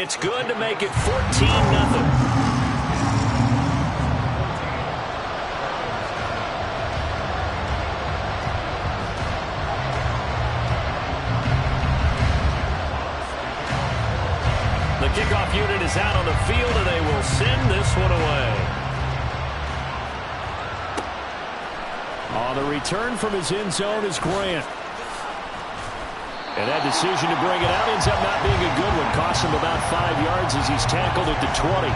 It's good to make it 14-0. The kickoff unit is out on the field, and they will send this one away. On the return from his end zone is Grant. And that decision to bring it out ends up not being a good one. Costs him about 5 yards as he's tackled at the 20.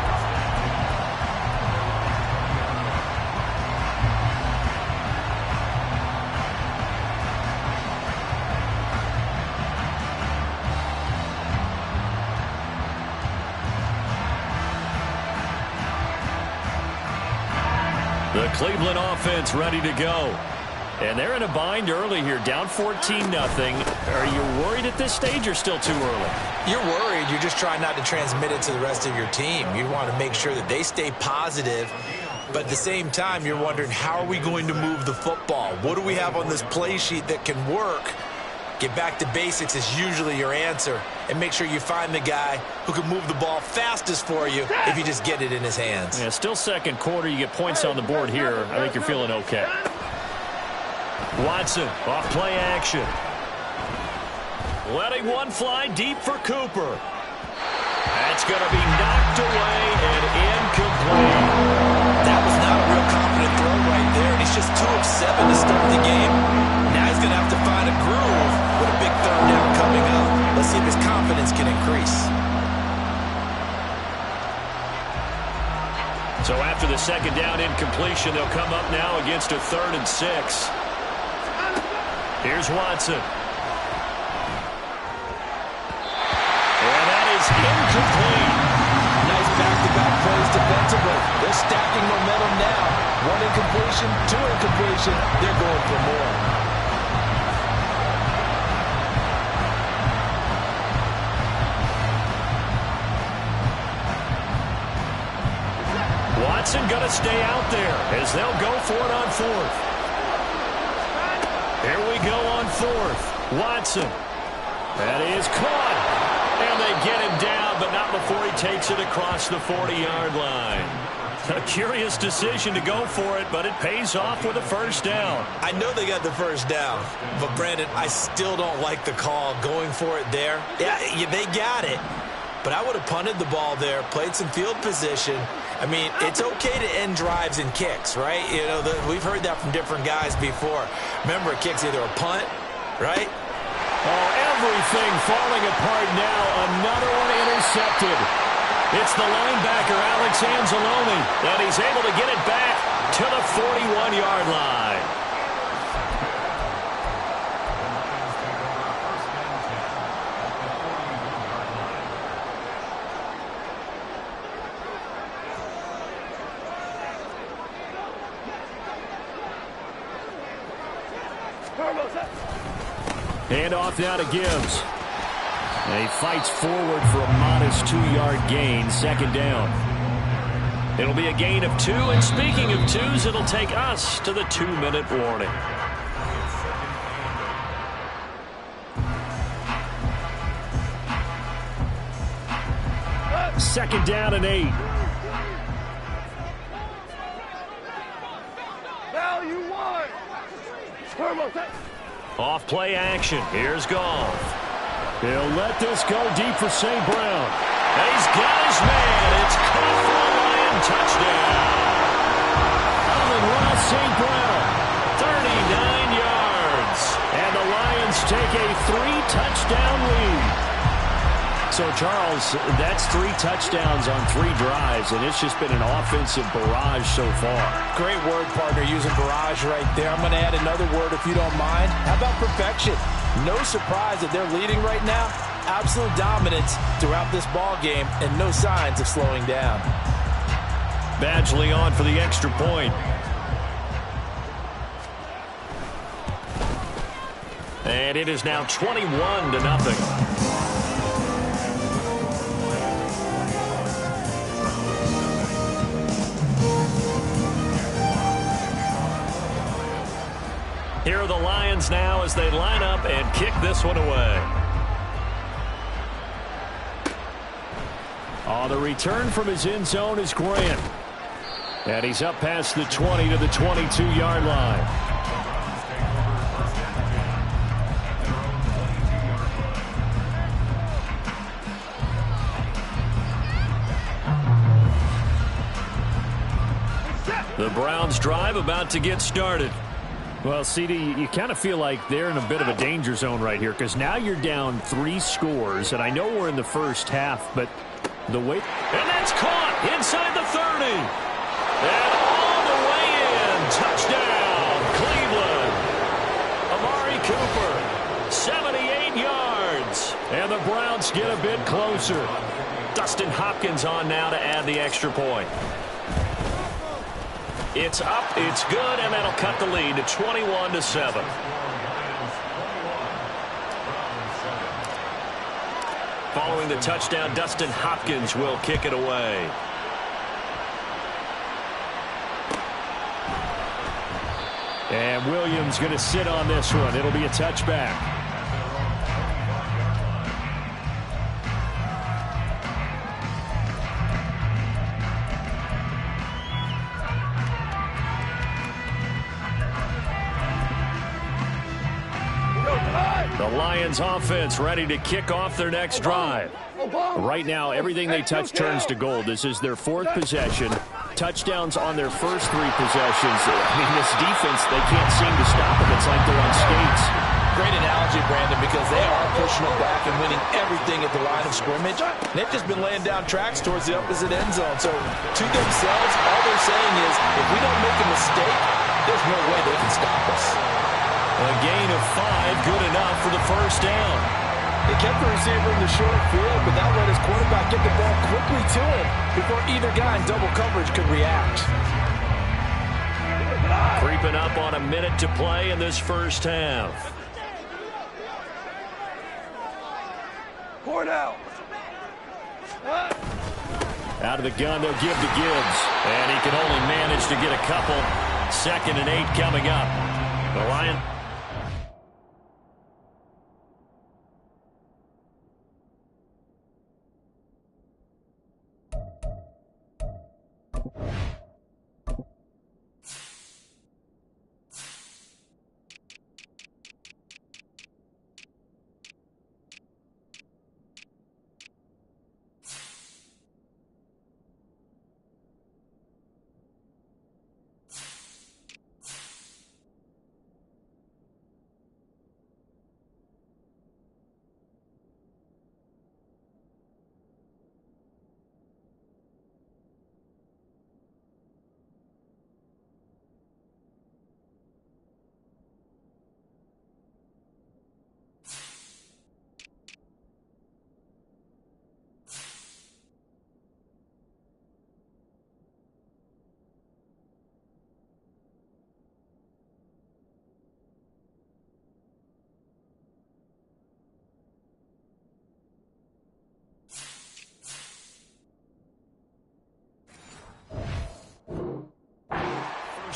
The Cleveland offense ready to go. And they're in a bind early here, down 14-0. Are you worried at this stage or still too early? You're worried. You're just trying not to transmit it to the rest of your team. You want to make sure that they stay positive. But at the same time, you're wondering, how are we going to move the football? What do we have on this play sheet that can work? Get back to basics is usually your answer. And make sure you find the guy who can move the ball fastest for you if you just get it in his hands. Yeah, still second quarter. You get points on the board here. I think you're feeling okay. Watson, off play action. Letting one fly deep for Cooper. That's going to be knocked away and incomplete. That was not a real confident throw right there, and he's just 2 of 7 to start the game. Now he's going to have to find a groove with a big third down coming up. Let's see if his confidence can increase. So after the second down incompletion, they'll come up now against a 3rd and 6. Here's Watson. And that is incomplete. Nice back-to-back plays defensively. They're stacking momentum now. 1 incompletion, 2 incompletion. They're going for more. Watson going to stay out there as they'll go for it on 4th. Here we go on 4th. Watson. That is caught. And they get him down, but not before he takes it across the 40-yard line. A curious decision to go for it, but it pays off with a first down. I know they got the first down, but Brandon, I still don't like the call going for it there. Yeah, they got it. But I would have punted the ball there, played some field position. I mean, it's okay to end drives and kicks, right? You know, we've heard that from different guys before. Remember, a kick's either a punt, right? Oh, everything falling apart now. Another one intercepted. It's the linebacker, Alex Anzalone, and he's able to get it back to the 41-yard line. Hand off now to Gibbs. And he fights forward for a modest 2-yard gain, 2nd down. It'll be a gain of 2, and speaking of 2s, it'll take us to the 2-minute warning. Second down and 8. Now you won. Off play action. Here's Ghaul. He'll let this go deep for St. Brown. And he's got his man. It's caught for a Lion touchdown. Amon-Ra St. Brown, 39 yards. And the Lions take a 3-touchdown lead. So, Charles, that's 3 touchdowns on 3 drives, and it's just been an offensive barrage so far. Great word, partner, using barrage right there. I'm going to add another word if you don't mind. How about perfection? No surprise that they're leading right now. Absolute dominance throughout this ball game and no signs of slowing down. Badgley on for the extra point. And it is now 21-0. Here are the Lions now as they line up and kick this one away. The return from his end zone is Grant. And he's up past the 20 to the 22-yard line. The Browns drive about to get started. Well, CD, you kind of feel like they're in a bit of a danger zone right here because now you're down 3 scores, and I know we're in the first half, but the way... And that's caught inside the 30. And all the way in. Touchdown, Cleveland. Amari Cooper, 78 yards. And the Browns get a bit closer. Dustin Hopkins on now to add the extra point. It's up, it's good, and that'll cut the lead to 21-7. Following the touchdown, Dustin Hopkins will kick it away. And Williams going to sit on this one. It'll be a touchback. The Lions offense ready to kick off their next drive. Right now, everything they touch turns to gold. This is their 4th possession. Touchdowns on their first 3 possessions. I mean, this defense, they can't seem to stop them. It's like they're on skates. Great analogy, Brandon, because they are pushing it back and winning everything at the line of scrimmage. They've just been laying down tracks towards the opposite end zone. So, to themselves, all they're saying is, if we don't make a mistake, there's no way they can stop us. A gain of 5, good enough for the first down. They kept the receiver in the short field, but that let his quarterback get the ball quickly to him before either guy in double coverage could react. Creeping up on a minute to play in this first half. Out of the gun, they'll give to Gibbs. And he can only manage to get a couple. 2nd and 8 coming up. The Lions.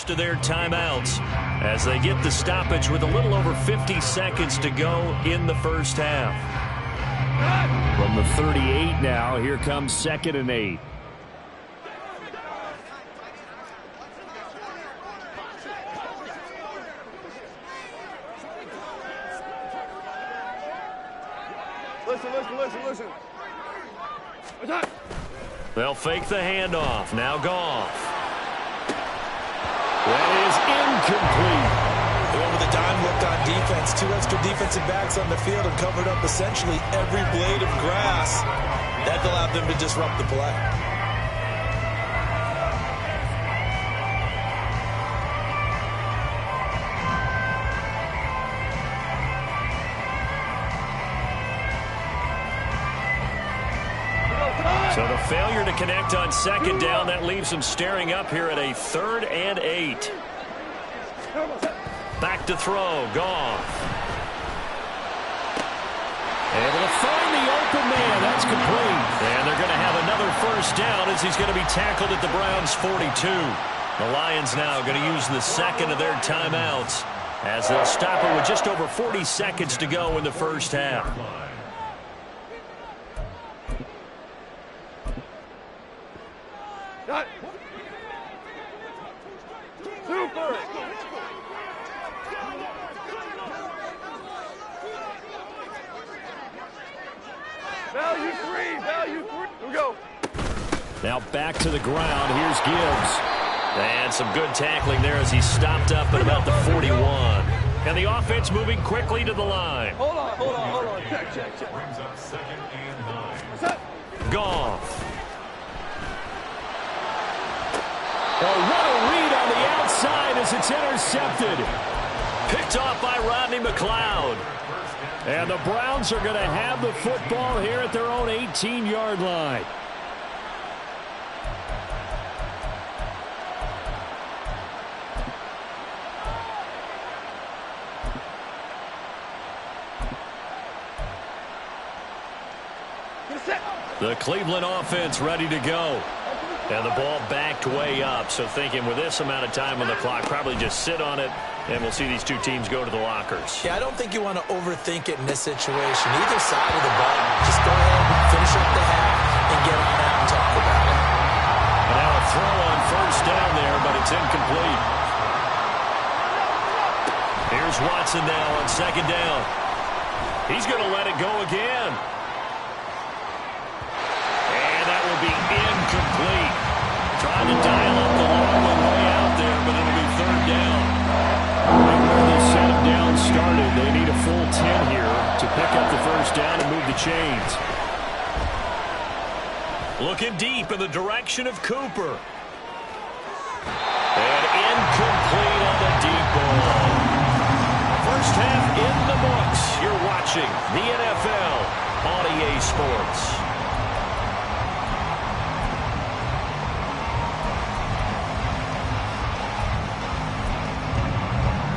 To their timeouts as they get the stoppage with a little over 50 seconds to go in the first half. From the 38 now, here comes 2nd and 8. Listen. They'll fake the handoff. Now Goff. That is incomplete. They went with a dime look on defense. 2 extra defensive backs on the field and covered up essentially every blade of grass. That allowed them to disrupt the play. So the failure to connect on 2nd down, that leaves them staring up here at a 3rd and 8. Back to throw, Goff. Able to find the open man, that's complete. And they're going to have another first down as he's going to be tackled at the Browns' 42. The Lions now going to use the 2nd of their timeouts as they'll stop it with just over 40 seconds to go in the first half. Now back to the ground. Here's Gibbs. And some good tackling there as he stopped up at about the 41. And the offense moving quickly to the line. Hold on. Check. Goff. Oh, what a read on the outside as it's intercepted. Picked off by Rodney McLeod. And the Browns are going to have the football here at their own 18-yard line. The Cleveland offense ready to go. And the ball backed way up. So thinking with this amount of time on the clock, probably just sit on it, and we'll see these two teams go to the lockers. Yeah, I don't think you want to overthink it in this situation. Either side of the ball, just go ahead and finish up the half and get on out and talk about it. And now a throw on first down there, but it's incomplete. Here's Watson now on second down. He's going to let it go again. Be incomplete. Trying to dial up the long one way out there, but it'll be third down. And where the set down started, they need a full 10 here to pick up the first down and move the chains. Looking deep in the direction of Cooper. And incomplete on the deep ball. First half in the books. You're watching the NFL on EA Sports.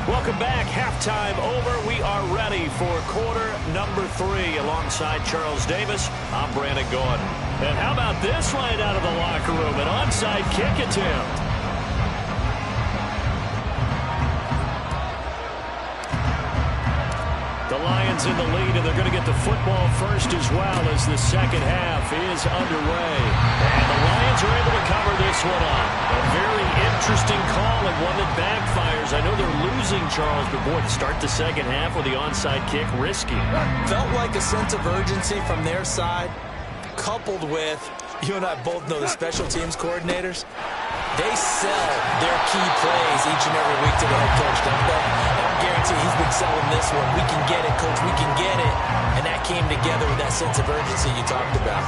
Welcome back. Halftime over. We are ready for quarter number 3. Alongside Charles Davis, I'm Brandon Gordon. And how about this right out of the locker room? An onside kick attempt. The Lions in the lead, and they're going to get the football first as well as the second half is underway. And the Lions are able to cover this one up. A very interesting call and one that backfires. I know they're losing, Charles, but boy, to start the second half with the onside kick, risky. Felt like a sense of urgency from their side, coupled with, you and I both know the special teams coordinators, they sell their key plays each and every week to the head coach, don't they? And I guarantee he's been selling this one. We can get it, coach, we can get it. And that came together with that sense of urgency you talked about.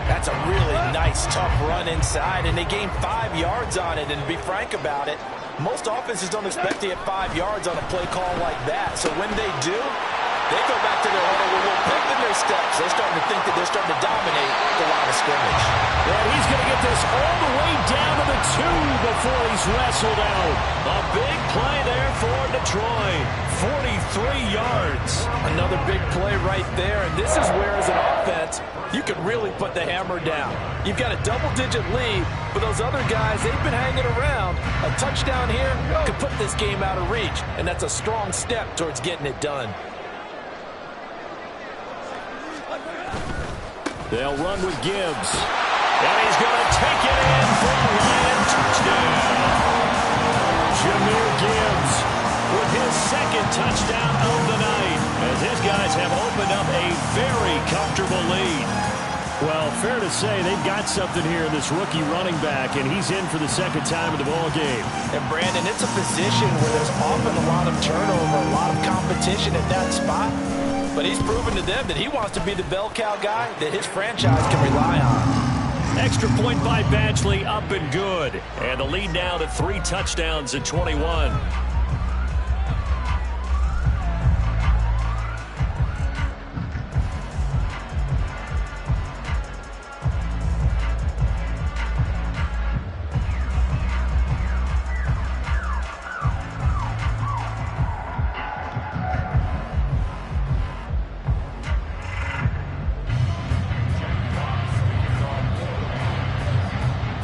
That's a really nice, tough run inside, and they gained 5 yards on it. And to be frank about it, most offenses don't expect to get 5 yards on a play call like that. So when they do, they go back to their huddle with a little pep in their steps. They're starting to think that they're starting to dominate the line of scrimmage. And he's going to get this all the way down to the 2 before he's wrestled out. A big play there for Detroit. 43 yards. Another big play right there. And this is where, as an offense, you can really put the hammer down. You've got a double-digit lead, but those other guys, they've been hanging around. A touchdown here could put this game out of reach, and that's a strong step towards getting it done. They'll run with Gibbs. And he's going to take it in for a Lion touchdown. Jahmyr Gibbs with his second touchdown of the night, as his guys have opened up a very comfortable lead. Well, fair to say they've got something here in this rookie running back, and he's in for the second time in the ball game. And Brandon, it's a position where there's often a lot of turnover, a lot of competition at that spot. But he's proven to them that he wants to be the bell cow guy that his franchise can rely on. Extra point by Badgley, up and good. And the lead now to 3 touchdowns at 21.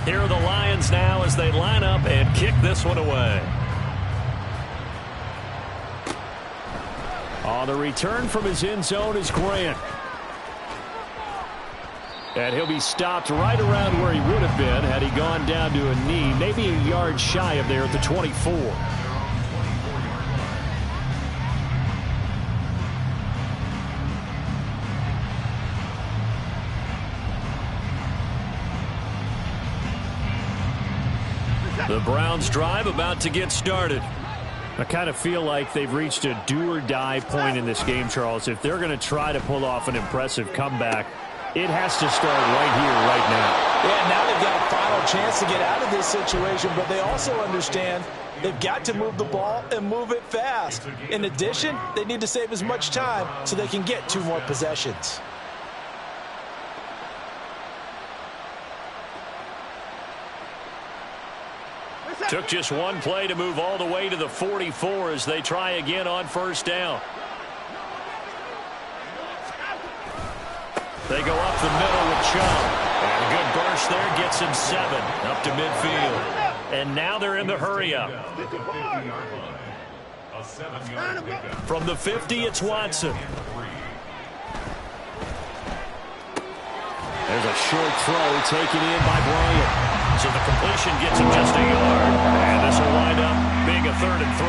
Here are the Lions now as they line up and kick this one away. On the return from his end zone is Grant. And he'll be stopped right around where he would have been had he gone down to a knee, maybe a yard shy of there at the 24. The Browns drive about to get started. I kind of feel like they've reached a do-or-die point in this game, Charles. If they're going to try to pull off an impressive comeback, it has to start right here, right now. Yeah, now they've got a final chance to get out of this situation, but they also understand they've got to move the ball and move it fast. In addition, they need to save as much time so they can get 2 more possessions. Took just one play to move all the way to the 44 as they try again on first down. They go up the middle with Chubb. And a good burst there gets him 7 up to midfield. And now they're in the hurry-up. From the 50, it's Watson. There's a short throw taken in by Bryant. So the completion gets him just a yard. And this will wind up being a 3rd and 3.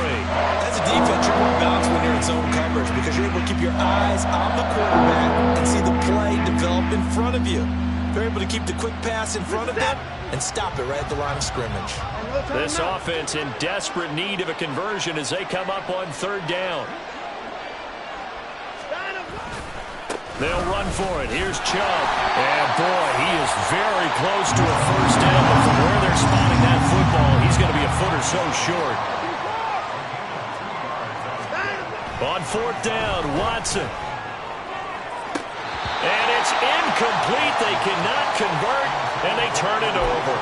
As a defense, you're more balanced when you're in zone coverage because you're able to keep your eyes on the quarterback and see the play develop in front of you. You're able to keep the quick pass in front of them and stop it right at the line of scrimmage. This offense in desperate need of a conversion as they come up on 3rd down. They'll run for it. Here's Chubb. And, boy, he is very close to a first down. But from where they're spotting that football, he's going to be a foot or so short. On 4th down, Watson. And it's incomplete. They cannot convert, and they turn it over.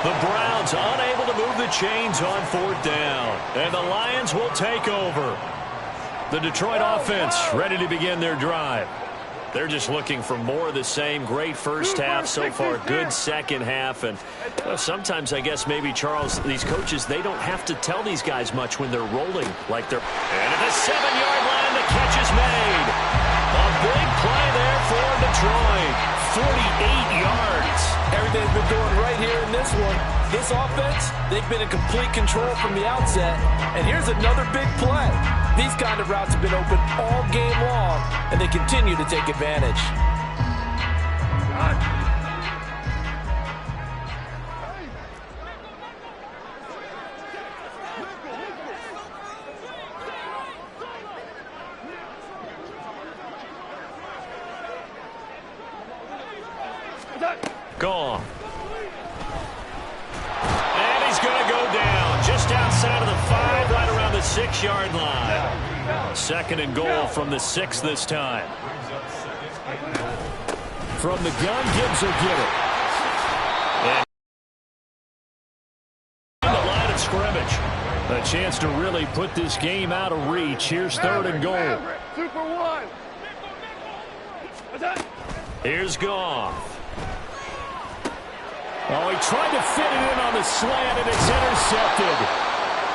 The Browns unable to move the chains on 4th down. And the Lions will take over. The Detroit offense ready to begin their drive. They're just looking for more of the same. Great first half so far. Good second half. And sometimes, I guess, maybe, Charles, these coaches, they don't have to tell these guys much when they're rolling like they're... And at the 7-yard line, the catch is made. A big play there for Detroit. 48 yards. Everything's been going right here in this one. This offense, they've been in complete control from the outset. And here's another big play. These kind of routes have been open all game long, and they continue to take advantage. Gone. And he's going to go down just outside of the 5, right around the 6-yard line. 2nd and goal from the 6 this time. From the gun, Gibbs will get it. And the line of scrimmage. A chance to really put this game out of reach. Here's 3rd and goal. Here's Goff. Oh, he tried to fit it in on the slant, and it's intercepted.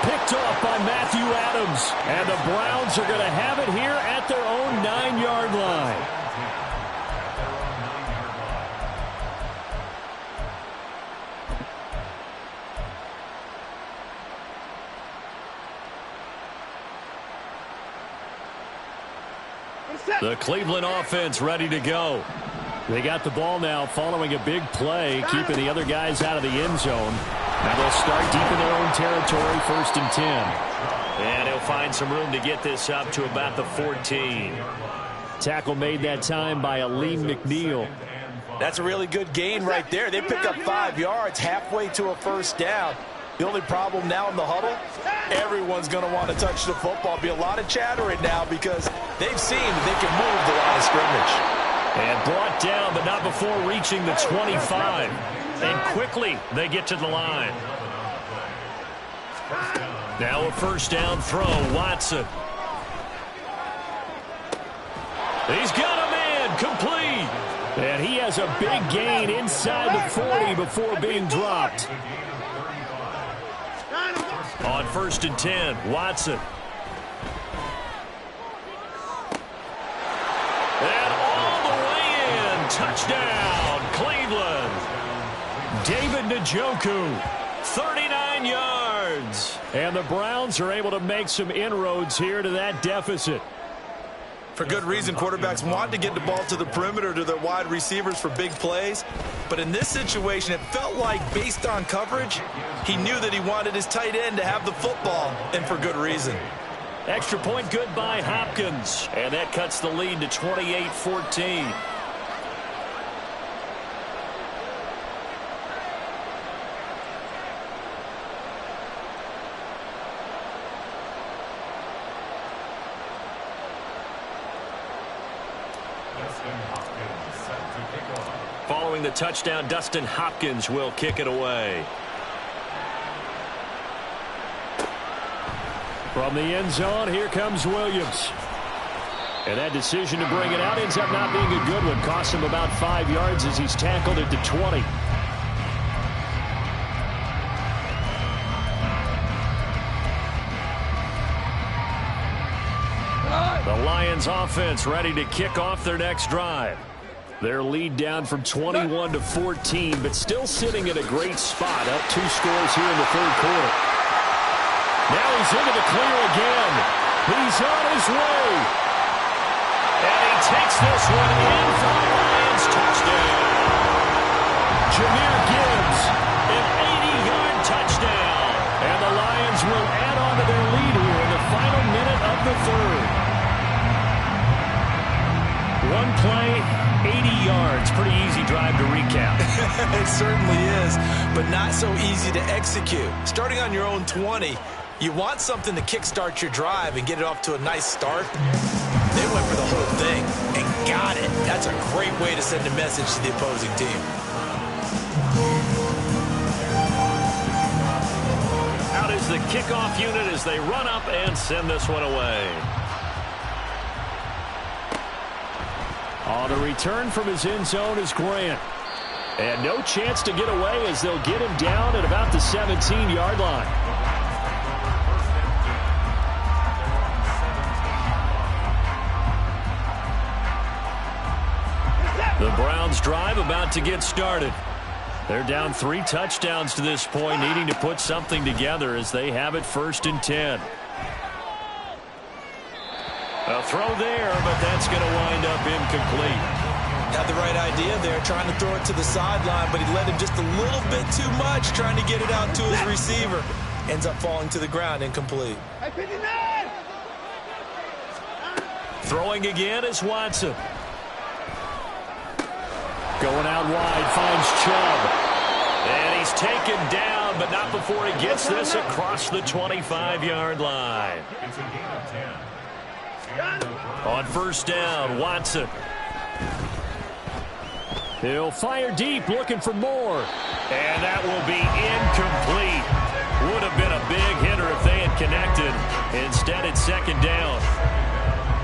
Picked off by Matthew Adams. And the Browns are going to have it here at their own 9-yard line. The Cleveland offense ready to go. They got the ball now following a big play, keeping the other guys out of the end zone. Now they'll start deep in their own territory, 1st and 10. And he'll find some room to get this up to about the 14. Tackle made that time by Aleem McNeil. That's a really good gain right there. They pick up 5 yards halfway to a first down. The only problem now in the huddle, everyone's going to want to touch the football. Be a lot of chattering now because they've seen that they can move the line of scrimmage. And brought down, but not before reaching the 25. And quickly, they get to the line. Now a first down throw, Watson. He's got a man, complete. And he has a big gain inside the 40 before being dropped. On 1st and 10, Watson. And all the way in, touchdown, Cleveland. David Njoku, 39 yards. And the Browns are able to make some inroads here to that deficit. For good reason, quarterbacks want to get the ball to the perimeter to their wide receivers for big plays. But in this situation, it felt like, based on coverage, he knew that he wanted his tight end to have the football, and for good reason. Extra point good by Hopkins. And that cuts the lead to 28-14. Following the touchdown, Dustin Hopkins will kick it away. From the end zone, here comes Williams. And that decision to bring it out ends up not being a good one. Costs him about 5 yards as he's tackled it to 20. The Lions offense ready to kick off their next drive. Their lead down from 21 to 14, but still sitting in a great spot. Up 2 scores here in the third quarter. Now he's into the clear again. He's on his way. And he takes this one in for the Lions touchdown. Jahmyr Gibbs, an 80-yard touchdown. And the Lions will add on to their lead here in the final minute of the third. One play, 80 yards. Pretty easy drive to recap. It certainly is, but not so easy to execute. Starting on your own 20, you want something to kickstart your drive and get it off to a nice start. They went for the whole thing and got it. That's a great way to send a message to the opposing team. Out is the kickoff unit as they run up and send this one away. On the return from his end zone is Grant. And no chance to get away as they'll get him down at about the 17-yard line. The Browns drive about to get started. They're down 3 touchdowns to this point, needing to put something together as they have it 1st and 10. A throw there, but that's going to wind up incomplete. Had the right idea there, trying to throw it to the sideline, but he led him just a little bit too much, trying to get it out to his receiver. Ends up falling to the ground, incomplete. Throwing again is Watson. Going out wide, finds Chubb. And he's taken down, but not before he gets this across the 25-yard line. On 1st down, Watson. He'll fire deep, looking for more. And that will be incomplete. Would have been a big hitter if they had connected. Instead, it's 2nd down.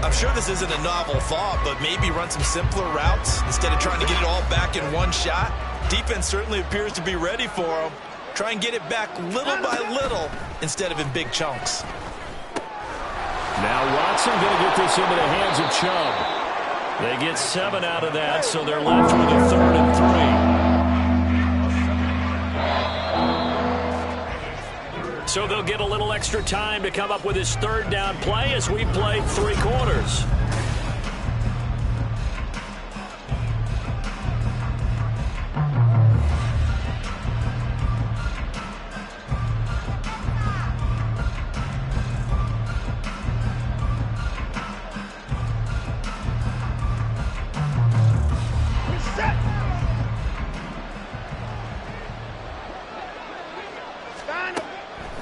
I'm sure this isn't a novel thought, but maybe run some simpler routes instead of trying to get it all back in one shot. Defense certainly appears to be ready for him. Try and get it back little by little instead of in big chunks. Now Watson going to get this into the hands of Chubb. They get 7 out of that, so they're left with a 3rd and 3. So they'll get a little extra time to come up with his 3rd down play as we played 3 quarters.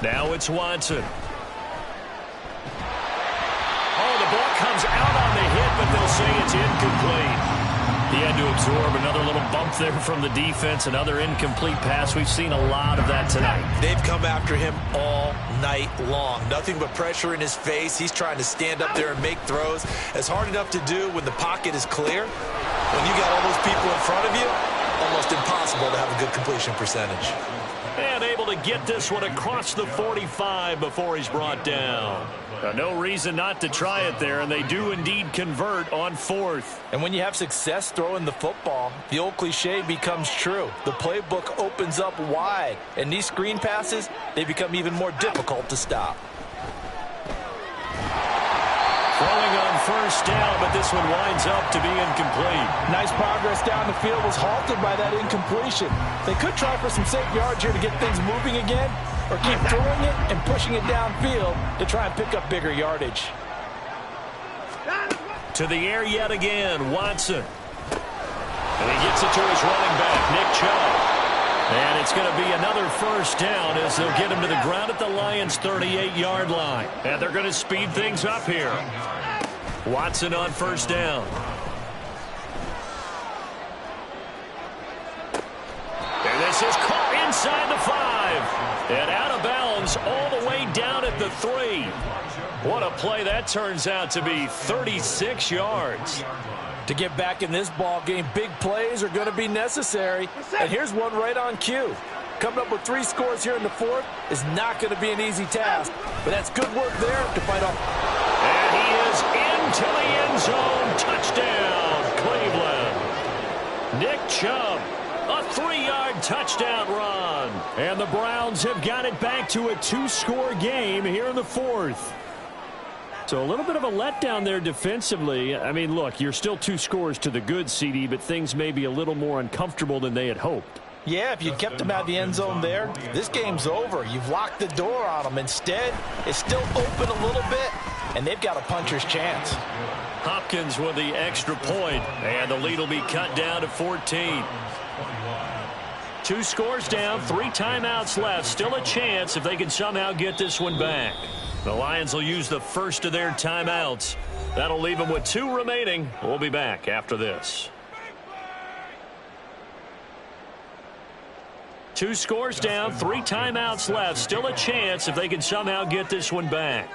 Now it's Watson. Oh, the ball comes out on the hit, but they'll say it's incomplete. He had to absorb another little bump there from the defense, another incomplete pass. We've seen a lot of that tonight. They've come after him all night long. Nothing but pressure in his face. He's trying to stand up there and make throws. It's hard enough to do when the pocket is clear. When you got all those people in front of you, almost impossible to have a good completion percentage. And able to get this one across the 45 before he's brought down. No reason not to try it there, and they do indeed convert on 4th. And when you have success throwing the football, the old cliche becomes true. The playbook opens up wide, and these screen passes, they become even more difficult to stop. Throwing on 1st first down, but this one winds up to be incomplete. Nice progress down the field, was halted by that incompletion. They could try for some safe yards here to get things moving again, or keep throwing it and pushing it downfield to try and pick up bigger yardage. To the air yet again, Watson. And he gets it to his running back, Nick Chubb. And it's going to be another first down as they'll get him to the ground at the Lions' 38-yard line. And they're going to speed things up here. Watson on first down. And this is caught inside the 5. And out of bounds all the way down at the 3. What a play that turns out to be, 36 yards. To get back in this ball game, big plays are going to be necessary. And here's one right on cue. Coming up with 3 scores here in the 4th is not going to be an easy task. But that's good work there to fight off. And he is into the end zone. Touchdown, Cleveland. Nick Chubb, a 3-yard touchdown run. And the Browns have got it back to a 2-score game here in the 4th. So a little bit of a letdown there defensively. I mean, look, you're still 2 scores to the good, CD, but things may be a little more uncomfortable than they had hoped. Yeah, if you'd kept them out of the end zone there, this game's over. You've locked the door on them. Instead, it's still open a little bit, and they've got a puncher's chance. Hopkins with the extra point, and the lead will be cut down to 14. 2 scores down, 3 timeouts left. Still a chance if they can somehow get this one back. The Lions will use the first of their timeouts. That'll leave them with 2 remaining. We'll be back after this. 2 scores down, 3 timeouts left. Still a chance if they can somehow get this one back.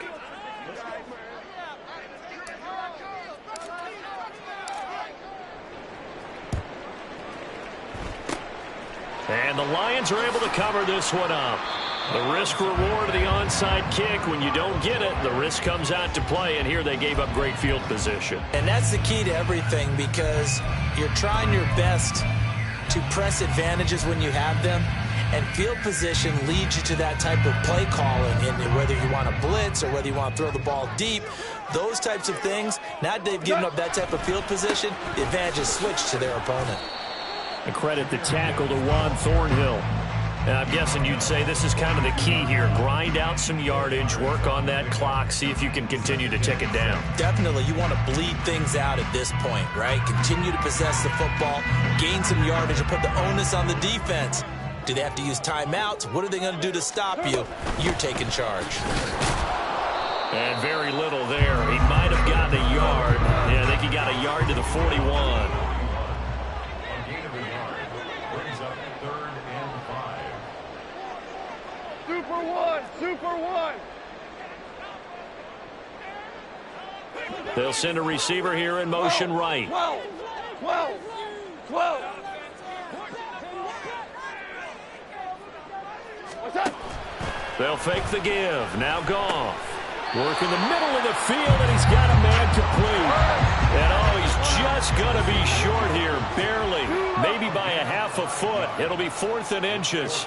And the Lions are able to cover this one up. The risk-reward of the onside kick, when you don't get it, the risk comes out to play, and here they gave up great field position. And that's the key to everything, because you're trying your best to press advantages when you have them, and field position leads you to that type of play calling, and whether you want to blitz or whether you want to throw the ball deep, those types of things, now that they've given up that type of field position, the advantage is switched to their opponent. And credit the tackle to Juan Thornhill. And I'm guessing you'd say this is kind of the key here. Grind out some yardage, work on that clock, see if you can continue to tick it down. Definitely. You want to bleed things out at this point, right? Continue to possess the football, gain some yardage, and put the onus on the defense. Do they have to use timeouts? What are they going to do to stop you? You're taking charge. And very little there. He might have gotten a yard. Yeah, I think he got a yard to the 41. Super one. They'll send a receiver here in motion right. 12. They'll fake the give. Now Goff. Work in the middle of the field, and he's got a man complete. And oh, he's just going to be short here, barely. Maybe by a half a foot. It'll be 4th and inches.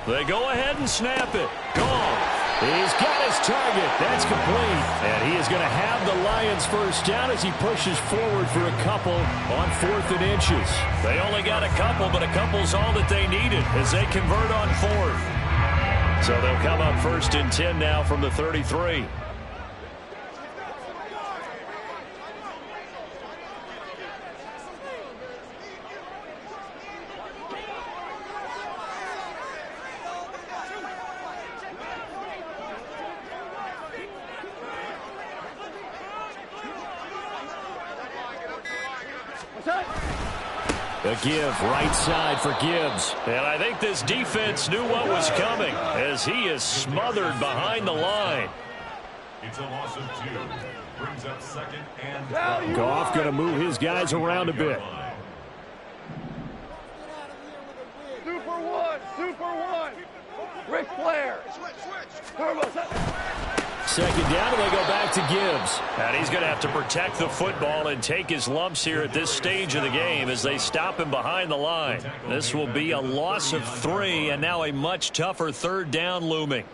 They go ahead and snap it. Gone. He's got his target. That's complete. And he is going to have the Lions first down as he pushes forward for a couple on 4th and inches. They only got a couple, but a couple's all that they needed as they convert on 4th. So they'll come up 1st and 10 now from the 33. A give right side for Gibbs. And I think this defense knew what was coming as he is smothered behind the line. It's a loss of 2. Brings up 2nd and Goff going to move his guys around a bit. Super one. Ric Flair. Second down, and they go back to Gibbs. And he's going to have to protect the football and take his lumps here at this stage of the game as they stop him behind the line. This will be a loss of 3, and now a much tougher 3rd down looming.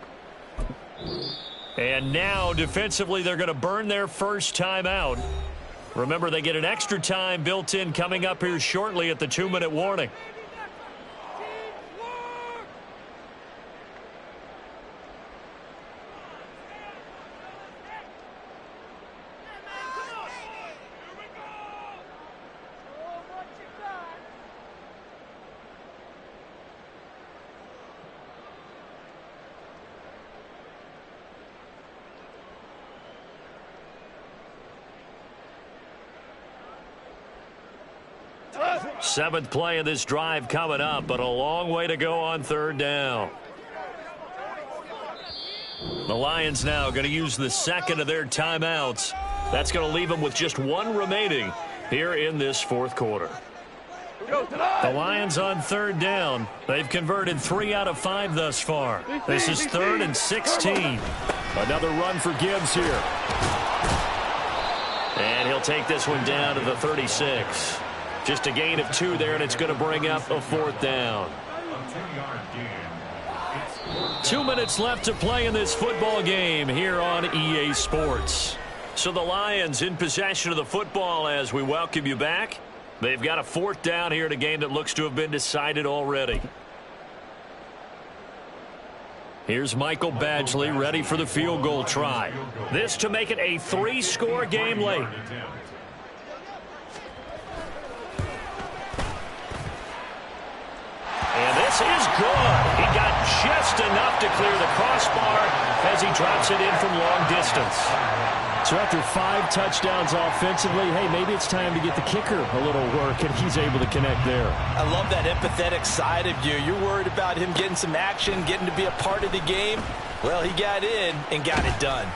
And now, defensively, they're going to burn their first timeout. Remember, they get an extra time built in coming up here shortly at the 2-minute warning. Seventh play of this drive coming up, but a long way to go on third down. The Lions now going to use the second of their timeouts. That's going to leave them with just one remaining here in this fourth quarter. The Lions on third down. They've converted 3 out of 5 thus far. This is 3rd and 16. Another run for Gibbs here. And he'll take this one down to the 36. Just a gain of 2 there, and it's going to bring up a 4th down. 2 minutes left to play in this football game here on EA Sports. So the Lions in possession of the football as we welcome you back. They've got a 4th down here in a game that looks to have been decided already. Here's Michael Badgley ready for the field goal try. This to make it a 3-score game late. And this is good. He got just enough to clear the crossbar as he drops it in from long distance. So after 5 touchdowns offensively, hey, maybe it's time to get the kicker a little work, and he's able to connect there. I love that empathetic side of you. You're worried about him getting some action, getting to be a part of the game. Well, he got in and got it done.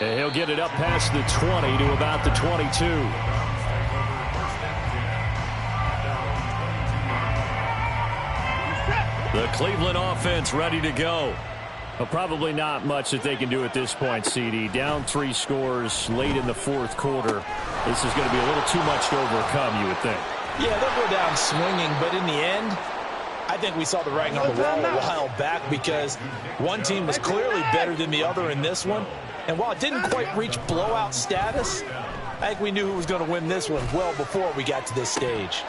And he'll get it up past the 20 to about the 22. The Cleveland offense ready to go. Well, probably not much that they can do at this point, CD. Down 3 scores late in the fourth quarter. This is going to be a little too much to overcome, you would think. Yeah, they'll go down swinging, but in the end, I think we saw the writing on the wall a while back because one team was clearly better than the other in this one. And while it didn't quite reach blowout status, I think we knew who was going to win this one well before we got to this stage.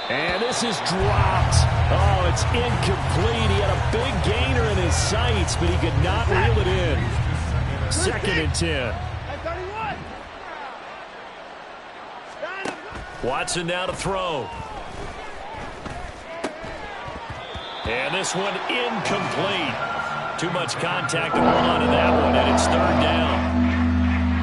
And this is dropped. Oh, it's incomplete. He had a big gainer in his sights, but he could not reel it in. 2nd and 10. Watson now to throw. And this one incomplete. Too much contact to hold on to that one, and it's 3rd down.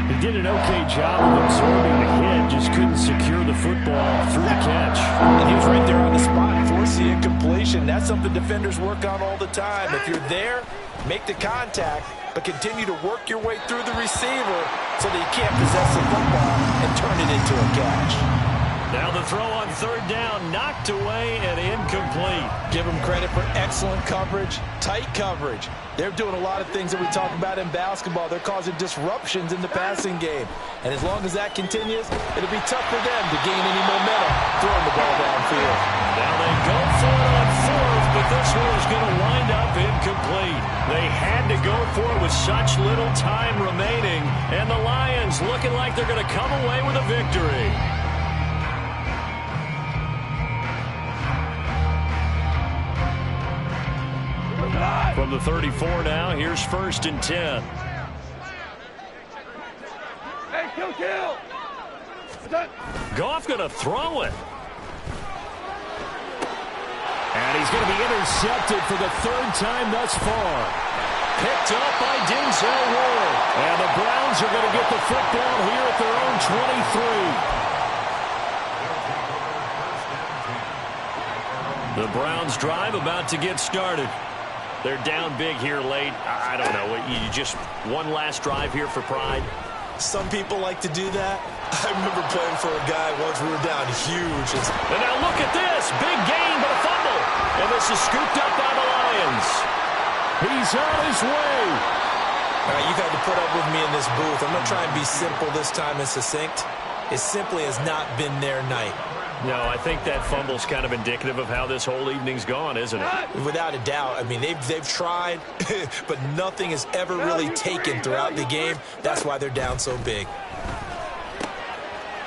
He did an okay job of absorbing the hit, just couldn't secure the football through the catch. And he was right there on the spot, force the incompletion. That's something defenders work on all the time. If you're there, make the contact, but continue to work your way through the receiver so that you can't possess the football and turn it into a catch. Now the throw on 3rd down, knocked away and incomplete. Give them credit for excellent coverage, tight coverage. They're doing a lot of things that we talk about in basketball. They're causing disruptions in the passing game. And as long as that continues, it'll be tough for them to gain any momentum throwing the ball downfield. Now they go for it on 4th, but this one is going to wind up incomplete. They had to go for it with such little time remaining. And the Lions looking like they're going to come away with a victory. From the 34 now, here's 1st and 10. Hey, kill! Goff going to throw it. And he's going to be intercepted for the 3rd time thus far. Picked up by Denzel Ward. And the Browns are going to get the football here at their own 23. The Browns drive about to get started. They're down big here late. I don't know. You just one last drive here for pride. Some people like to do that. I remember playing for a guy once we were down huge. And now look at this. Big gain, but a fumble. And this is scooped up by the Lions. He's on his way. All right, you've had to put up with me in this booth. I'm going to try and be simple this time and succinct. It simply has not been their night. No, I think that fumble's kind of indicative of how this whole evening's gone, isn't it? Without a doubt. I mean, they've tried, but nothing has ever really taken throughout the game. That's why they're down so big.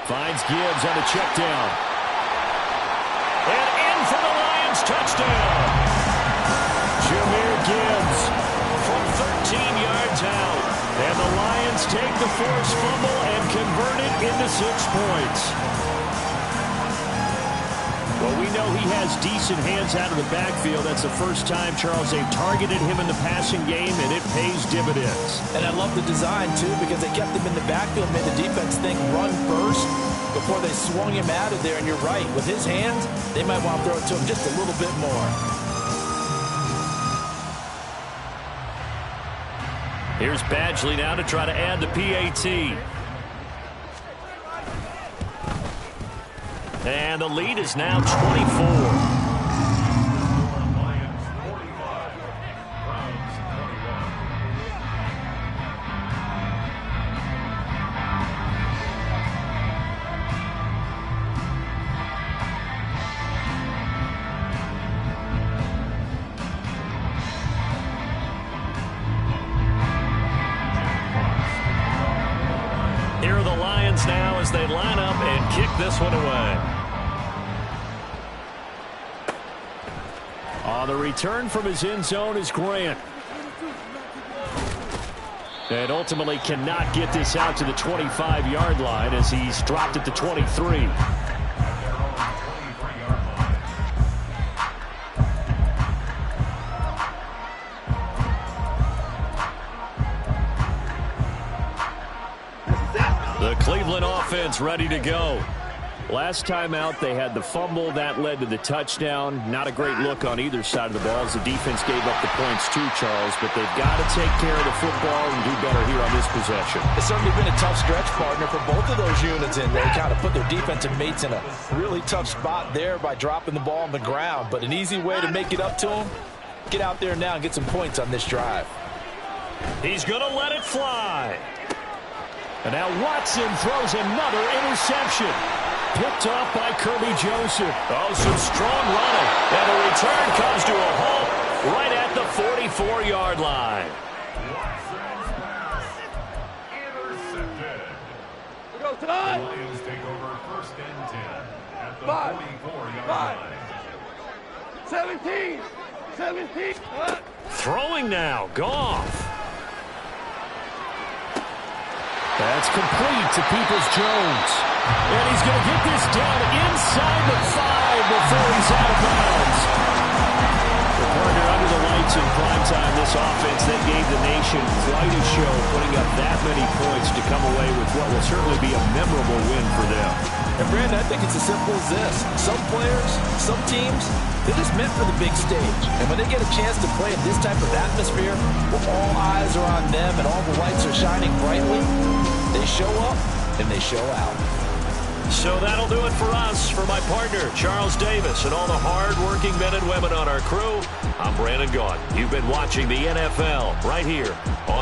Finds Gibbs on a check down. And in for the Lions touchdown. Jahmyr Gibbs from 13 yards out. And the Lions take the forced fumble and convert it into 6 points. Well, we know he has decent hands out of the backfield. That's the first time, Charles, they've targeted him in the passing game, and it pays dividends. And I love the design, too, because they kept him in the backfield, made the defense think run first before they swung him out of there. And you're right, with his hands, they might want to throw it to him just a little bit more. Here's Badgley now to try to add the PAT. And the lead is now 24. Here are the Lions now as they line up and kick this one away. On the return from his end zone is Grant. And ultimately cannot get this out to the 25-yard line as he's dropped at the 23. The Cleveland offense ready to go. Last time out, they had the fumble. That led to the touchdown. Not a great look on either side of the ball as the defense gave up the points too, Charles. But they've got to take care of the football and do better here on this possession. It's certainly been a tough stretch, partner, for both of those units in there. Kind of put their defensive mates in a really tough spot there by dropping the ball on the ground. But an easy way to make it up to them, get out there now and get some points on this drive. He's going to let it fly. And now Watson throws another interception. Picked off by Kirby Joseph. Oh, some strong running. And the return comes to a halt right at the 44-yard line. Intercepted. We go time. The Lions take over 1st and 10 at the 44 line. 17. 17. Throwing now. Goff. That's complete to Peoples-Jones. And he's going to get this down inside the 5 before he's out of bounds. The partner under the lights in primetime, this offense that gave the nation quite a show, putting up that many points to come away with what will certainly be a memorable win for them. And, Brandon, I think it's as simple as this. Some players, some teams, they're just meant for the big stage. And when they get a chance to play in this type of atmosphere where all eyes are on them and all the lights are shining brightly, they show up and they show out. So that'll do it for us. For my partner, Charles Davis, and all the hard-working men and women on our crew, I'm Brandon Gaudin. You've been watching the NFL right here on